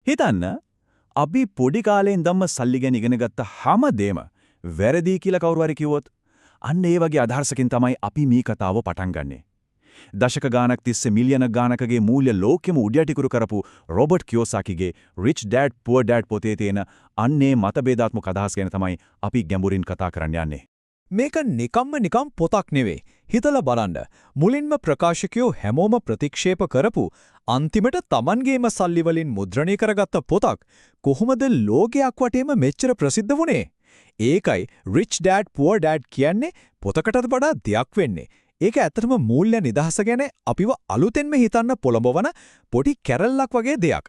හිතන්න අපි පොඩි කාලේ ඉඳන්ම සල්ලි ගැන ඉගෙන ගත්ත හැමදේම වැරදි කියලා කවුරු හරි කිව්වොත් අන්න ඒ වගේ අදහසකින් තමයි අපි මේ කතාව පටන් ගන්නෙ. දශක ගානක් තිස්සේ මිලියන ගානකගේ මූල්‍ය ලෝකෙම උඩයටිකුරු කරපු Robert කියෝසාකිගේ Rich Dad Poor Dad පොතේ තියෙන අන්නේ මතභේදාත්මක අදහස් ගැන තමයි අපි ගැඹුරින් කතා කරන්න යන්නේ. මේක නිකම් පොතක් නෙවෙයි. හිතලා බලන්න. මුලින්ම ප්‍රකාශකයෝ හැමෝම ප්‍රතික්ෂේප කරපු අන්තිමට Tamanගේම සල්ලි වලින් මුද්‍රණය කරගත්ත පොතක් කොහොමද ලෝකයක් වටේම මෙච්චර ප්‍රසිද්ධ වුණේ? ඒකයි Rich Dad Poor Dad කියන්නේ පොතකටද වඩා දෙයක් වෙන්නේ. ඒක ඇත්තටම මූල්‍ය නිදහස ගැන අපිව අලුතෙන්ම හිතන්න පොළඹවන පොඩි කැරල්ලක් වගේ දෙයක්.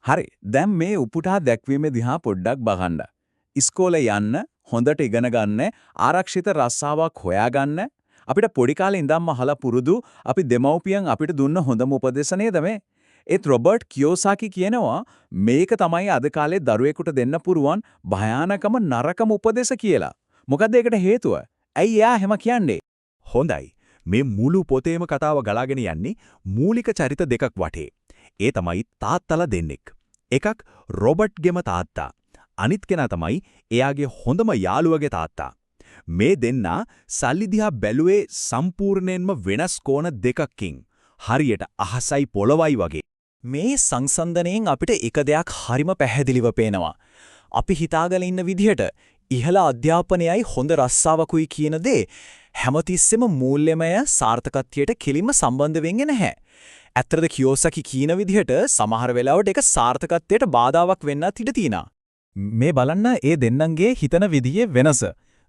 හරි. දැන් මේ උපුටා දැක්වීමේ දිහා පොඩ්ඩක් බලන්න. ඉස්කෝලේ යන්න, හොඳට ඉගෙන ගන්න, ආරක්ෂිත රස්සාවක් හොයාගන්න අපිට පොඩි කාලේ ඉඳන්ම අහලා පුරුදු අපි දෙමව්පියන් අපිට දුන්න හොඳම උපදේශ නේද මේ? ඒත් රොබර්ට් කියෝසාකි කියනවා මේක තමයි අද කාලේ දරුවෙකුට දෙන්න පුරුවන් භයානකම නරකම උපදේශ කියලා. මොකද ඒකට හේතුව? ඇයි එයා හැම කියන්නේ? හොඳයි. මේ මුළු පොතේම කතාව ගලාගෙන යන්නේ මූලික චරිත දෙකක් වටේ. ඒ තමයි තාත්තලා දෙන්නෙක්. එකක් රොබර්ට්ගේම තාත්තා. අනිත් කෙනා තමයි එයාගේ හොඳම යාළුවගේ තාත්තා. මේ දෙන්නා සල්ලි දිහා බැලුවේ සම්පූර්ණයෙන්ම වෙනස් කෝණ දෙකකින්. හරියට අහසයි පොළවයි වගේ. මේ සංසන්දනයෙන් අපිට එක දෙයක් හරිම පැහැදිලිව පේනවා. අපි හිතාගෙන ඉන්න විදිහට ඉහළ අධ්‍යාපනයයි හොඳ රස්සාවකුයි කියන දේ හැමතිස්සෙම මූල්‍යමය සාර්ථකත්වයට කෙලින්ම සම්බන්ධ වෙන්නේ නැහැ. ඇත්තටද කියෝසාකි කියන විදිහට සමහර වෙලාවට ඒක සාර්ථකත්වයට බාධාවක් වෙන්නත් ඉඩ තියෙනවා. මේ බලන්න ඒ දෙන්නන්ගේ හිතන විදිහේ වෙනස.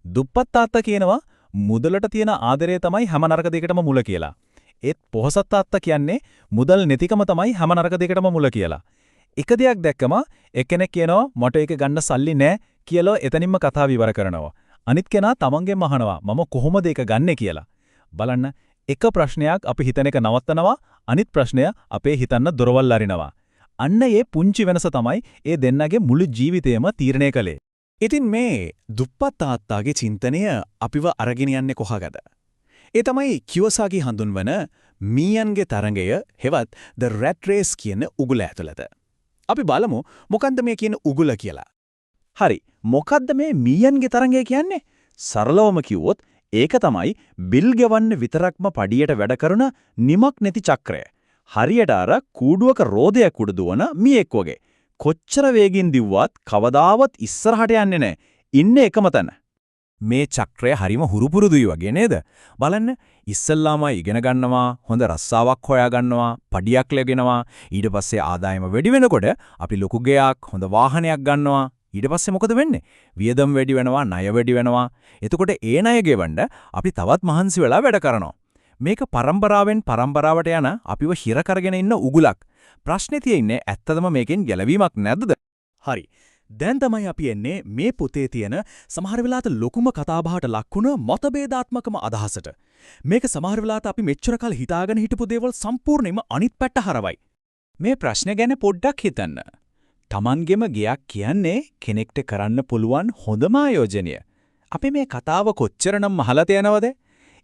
දුප්පත් තාත්තා කියනවා මුදලට තියෙන ආදරය තමයි හැම නරක දෙයකටම මුල කියලා. ඒත් පොහොසත් තාත්තා කියන්නේ මුදල් නැතිකම තමයි හැම නරක දෙයකටම මුල කියලා. එක දෙයක් දැක්කම එක්කෙනෙක් කියනවා මට ඒක ගන්න සල්ලි නැහැ කියලා එතනින්ම කතාව ඉවර කරනවා. අනිත් කෙනා තමන්ගෙන් අහනවා මම කොහොමද ඒක ගන්නෙ කියලා. බලන්න එක ප්‍රශ්නයක් අපි හිතන එක නවත්තනවා අනිත් ප්‍රශ්නය අපේ හිතන්න දොරවල් අරිනවා. අන්න ඒ පුංචි වෙනස තමයි ඒ දෙන්නගේ මුළු ජීවිතයම තීරණය කළේ. ඉතින් මේ දුප්පත් තාත්තාගේ චින්තනය අපිව අරගෙන යන්නේ කොහාටද? ඒ තමයි කියෝසාකි හඳුන්වන මීයන්ගේ තරඟය හෙවත් The Rat Race කියන උගුල ඇතුළත. අපි බලමු මොකන්ද මේ කියන උගුල කියලා. හරි. මොකද්ද මේ මීයන්ගේ තරඟය කියන්නේ? සරලවම කිව්වොත් ඒක තමයි බිල් ගෙවන්න විතරක්ම පඩියට වැඩ කරන නිමක් නැති චක්‍රය. හරියට අර කූඩුවක රෝදයක් උඩ දුවන මීයෙක් වගේ. කොච්චර වේගින් දිව්වත් කවදාවත් ඉස්සරහට යන්නේ නැහැ. ඉන්නේ එකම තැන. මේ චක්‍රය හරිම හුරුපුරුදුයි වගේ නේද? බලන්න ඉස්සල්ලාම ඉගෙන ගන්නවා, හොඳ රස්සාවක් හොයා ගන්නවා, පඩියක් ලැබෙනවා. ඊට පස්සේ ආදායම වැඩි වෙනකොට අපි ලොකු ගෙයක්, හොඳ වාහනයක් ගන්නවා. ඊට පස්සේ මොකද වෙන්නේ? වියදම් වැඩි වෙනවා, ණය වැඩි වෙනවා. එතකොට ඒ ණය ගෙවන්න අපි තවත් මහන්සි වෙලා වැඩ කරනවා. මේක පරම්පරාවෙන් පරම්පරාවට යන අපිව හිර කරගෙන ඉන්න උගුලක්. ප්‍රශ්නේ තියෙන්නේ ඇත්තදම මේකෙන් ගැලවීමක් නැද්ද? හරි. දැන් තමයි අපි එන්නේ මේ පොතේ තියෙන සමහර වෙලාවට ලොකුම කතාබහට ලක්ුණ මතභේදාත්මකම අදහසට. මේක සමහර වෙලාවට අපි මෙච්චර කල් හිතාගෙන හිටපු දේවල් සම්පූර්ණයෙන්ම අනිත් පැත්ත හරවයි. මේ ප්‍රශ්නේ ගැන පොඩ්ඩක් හිතන්න. Tamanගෙම ගයක් කියන්නේ කෙනෙක්ට කරන්න පුළුවන් හොඳම ආයෝජනය. අපි මේ කතාව කොච්චරනම් අහලා තියෙනවද?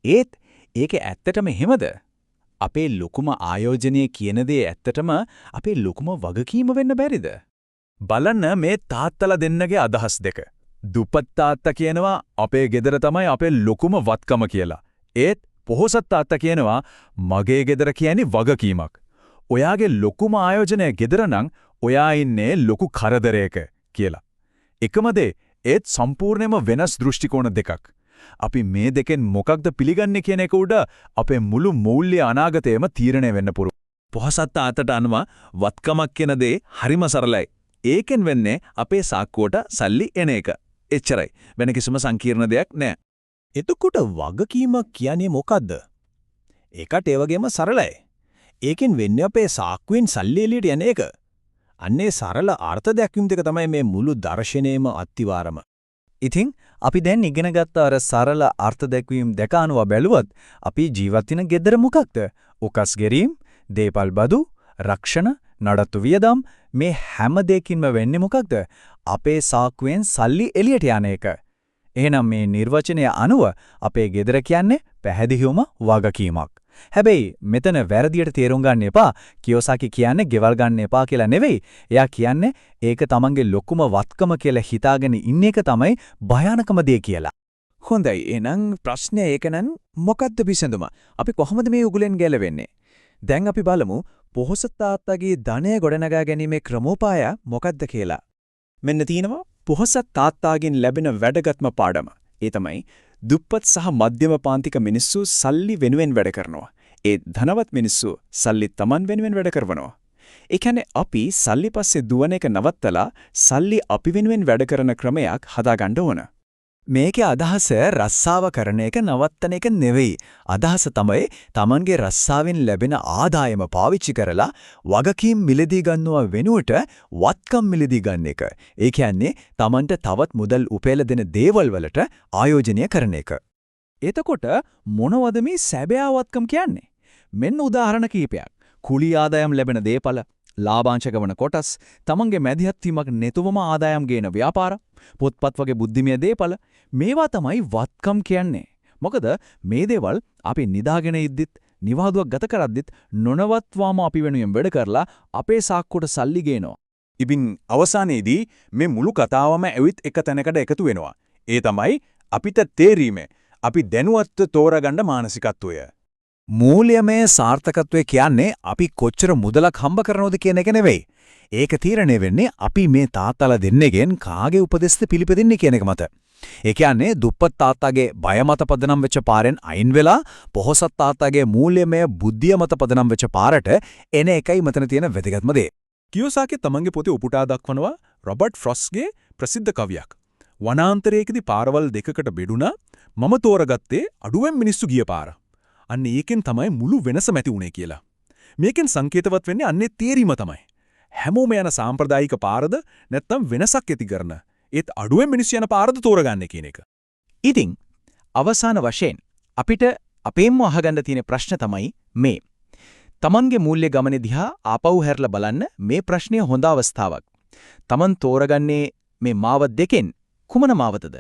ඒත් ඒක ඇත්තටම එහෙමද? අපේ ලොකුම ආයෝජනය කියන දේ ඇත්තටම අපේ ලොකුම වගකීම වෙන්න බැරිද? බලන්න මේ තාත්තලා දෙන්නගේ අදහස් දෙක. දුප්පත් තාත්තා කියනවා අපේ ගෙදර තමයි අපේ ලොකුම වත්කම කියලා. ඒත් පොහොසත් තාත්තා කියනවා මගේ ගෙදර කියන්නේ වගකීමක්. ඔයාගේ ලොකුම ආයෝජනය ගෙදර නම් ඔයා ඉන්නේ ලොකු කරදරයක කියලා. එකම දේ ඒත් සම්පූර්ණයෙන්ම වෙනස් දෘෂ්ටි කෝණ දෙකක්. අපි මේ දෙකෙන් මොකක්ද පිළිගන්නේ කියන එක උඩ අපේ මුළු මූල්‍ය අනාගතයම තීරණය වෙන්න පුරු. පොහොසත් තාත්තට අනුව වත්කමක් කියන දේ හරිම සරලයි. ඒකෙන් වෙන්නේ අපේ සාක්කුවට සල්ලි එන එක. එච්චරයි. වෙන කිසිම සංකීර්ණ දෙයක් නෑ. එතකොට වගකීම කියන්නේ මොකද්ද? ඒකට ඒ වගේම සරලයි. ඒකෙන් වෙන්නේ අපේ සාක්කුවෙන් සල්ලි එළියට යන එක. අන්නේ සරල අර්ථ දැක්වීම දෙක තමයි මේ මුළු දර්ශනයේම අත්තිවාරම. ඉතින් අපි දැන් ඉගෙන ගත්ත අර සරල අර්ථ දැක්වීම දෙක අනුව බැලුවොත් අපි ජීවත් වෙන ගෙදර මොකක්ද? උකස් ගෙරීම්, දේපල් බදු, රක්ෂණ, නඩත්තු වියදම් මේ හැම දෙයකින්ම වෙන්නේ මොකක්ද? අපේ සාක්කුවෙන් සල්ලි එළියට යන එක. එහෙනම් මේ නිර්වචනය අනුව අපේ ගෙදර කියන්නේ පැහැදිලිවම වගකීමක්. හැබැයි මෙතන වැරදියට තේරුම් ගන්න එපා. කියෝසාකි කියන්නේ ගෙවල් ගන්න එපා කියලා නෙවෙයි. එයා කියන්නේ ඒක තමන්ගේ ලොකුම වත්කම කියලා හිතාගෙන ඉන්න එක තමයි භයානකම දේ කියලා. හොඳයි. එහෙනම් ප්‍රශ්නය ඒකනම් මොකද්ද විසඳුම? අපි කොහොමද මේ උගලෙන් ගැලවෙන්නේ? දැන් අපි බලමු පොහොසත් තාත්තගේ ධනය ගොඩනගා ගැනීමේ ක්‍රමෝපාය මොකක්ද කියලා. මෙන්න තියෙනවා පොහොසත් තාත්තාගෙන් ලැබෙන වැදගත්ම පාඩම. ඒ තමයි දුප්පත් සහ මධ්‍යම පාන්තික මිනිස්සු සල්ලි වෙනුවෙන් වැඩ කරනවා. ඒ ධනවත් මිනිස්සු සල්ලි Taman වෙනුවෙන් වැඩ කරනවා. ඒ කියන්නේ අපි සල්ලි පස්සේ දුවන එක නවත්තලා සල්ලි අපි වෙනුවෙන් වැඩ කරන ක්‍රමයක් හදාගන්න ඕන. මේකේ අදහස රස්සාව කරන එක නවත්තන එක නෙවෙයි. අදහස තමයි Tamanගේ රස්සාවෙන් ලැබෙන ආදායම පාවිච්චි කරලා වගකීම් මිලදී ගන්නවා වෙනුවට වත්කම් මිලදී ගන්න එක. ඒ කියන්නේ Tamanට තවත් මුදල් උපයලා දෙන දේවල් වලට ආයෝජනය කරන එක. එතකොට මොනවද මේ සැබෑ වත්කම් කියන්නේ? මෙන්න උදාහරණ කීපයක්. කුලී ආදායම් ලැබෙන දේපල, ලාභාංශ ගමන කොටස්, තමන්ගේ මැදිහත් වීමක් නැතුවම ආදායම් ගේන ව්‍යාපාර, පොත්පත් වගේ බුද්ධිමය දේපල මේවා තමයි වත්කම් කියන්නේ. මොකද මේ දේවල් අපි නිදාගෙන ඉද්දිත්, නිවාදුවක් ගත කරද්දිත් නොනවත්වාම අපි වෙනුවෙන් වැඩ කරලා අපේ සාක්කුවට සල්ලි ගේනවා. ඉතින් අවසානයේදී මේ මුළු කතාවම ඇවිත් එක තැනකට එකතු වෙනවා. ඒ තමයි අපිට තේරීම. අපි දැනුවත්ව තෝරගන්න මානසිකත්වය. මූල්‍යමය සාර්ථකත්වය කියන්නේ අපි කොච්චර මුදලක් හම්බ කරනවද කියන එක නෙවෙයි. ඒක තීරණය වෙන්නේ අපි මේ තාත්තලා දෙන්නගෙන් කාගේ උපදෙස්ද පිළිපදින්නේ කියන එක මත. ඒ කියන්නේ දුප්පත් තාත්තාගේ බය මත පදනම් වෙච්ච පාරෙන් අයින් වෙලා පොහොසත් තාත්තාගේ මූල්‍යමය බුද්ධිය මත පදනම් වෙච්ච පාරට එන එකයි මෙතන තියෙන වැදගත්ම දේ. කියෝසාකි තමන්ගේ පොතේ උපුටා දක්වනවා රොබර්ට් ෆ්‍රොස්ගේ ප්‍රසිද්ධ කවියක්. වනාන්තරයේදී පාරවල් දෙකකට බෙදුණා මම තෝරගත්තේ අඩුවෙන් මිනිස්සු ගිය පාර. අන්න ඒකෙන් තමයි මුළු වෙනසම ඇති වුනේ කියලා. මේකෙන් සංකේතවත් වෙන්නේ අන්නේ තේරීම තමයි. හැමෝම යන සාම්ප්‍රදායික පාරද නැත්නම් වෙනසක් ඇති කරන ඒත් අඩුවෙන් මිනිස්සු යන පාරද තෝරගන්න කියන එක. ඉතින් අවසාන වශයෙන් අපිට අපේම අහගන්න තියෙන ප්‍රශ්න තමයි මේ. Tamanගේ මූල්‍ය ගමනේ දිහා ආපහු හැරලා බලන්න මේ ප්‍රශ්නය හොඳ අවස්ථාවක්. Taman තෝරගන්නේ මේ මාවත දෙකෙන් කුමන මාවතද?